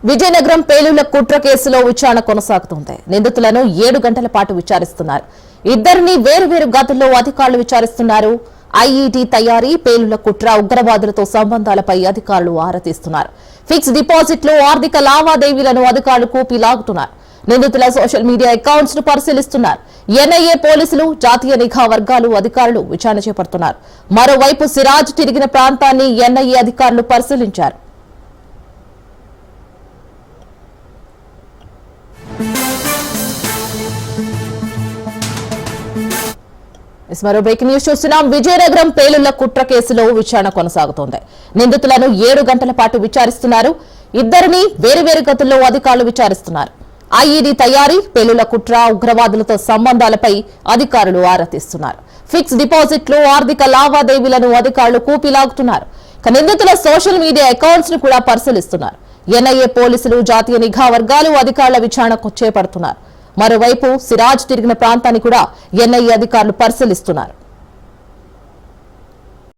విజయనగరం పేలుళ్ల కుట్ర కేసులో విచారణ కొనసాగుతోంది. నిందితులను 7 గంటల పాటు విచారిస్తున్నారు. ఇద్దరిని వేరువేరు గదుల్లో అధికారులు విచారిస్తున్నారు. ఐఈడీ తయారీ, పేలుళ్ల కుట్ర, ఉగ్రవాదులతో సంబంధాలపై అధికారులు ఆరా తీస్తున్నారు. ఫిక్స్ డిపాజిట్లు, ఆర్థిక లావాదేవీలను అధికారులు కూపీలాగుతున్నారు. నిందితుల సోషల్ మీడియా అకౌంట్స్ ను పరిశీలిస్తున్నారు. ఎన్ఐఏ పోలీసులు, జాతీయ నిఘా వర్గాలు అధికారులు విచారణ చేపడుతున్నారు. మరోవైపు సిరాజ్ తిరిగిన ప్రాంతాన్ని ఎన్ఐఏ అధికారులు పరిశీలించారు. మరో బ్రేకింగ్ న్యూస్ చూస్తున్నాం. విజయనగరం పేలుళ్ల కుట్ర కేసులో విచారణ కొనసాగుతోంది. నిందితులను 7 గంటల పాటు విచారిస్తున్నారు. ఇద్దరిని వేరువేరు గదుల్లో అధికారులు విచారిస్తున్నారు. ఐఈడీ తయారీ, పేలుళ్ల కుట్ర, ఉగ్రవాదులతో సంబంధాలపై అధికారులు ఆరా తీస్తున్నారు. ఫిక్స్ డిపాజిట్లు, ఆర్థిక లావాదేవీలను అధికారులు కూపీలాగుతున్నారు. నిందితుల సోషల్ మీడియా అకౌంట్స్ ను కూడా పరిశీలిస్తున్నారు. ఎన్ఐఏ పోలీసులు, జాతీయ నిఘా వర్గాలు అధికారుల విచారణ చేపడుతున్నారు. మరోవైపు సిరాజ్ తిరిగిన ప్రాంతాన్ని కూడా ఎన్ఐఏ అధికారులు పరిశీలిస్తున్నారు.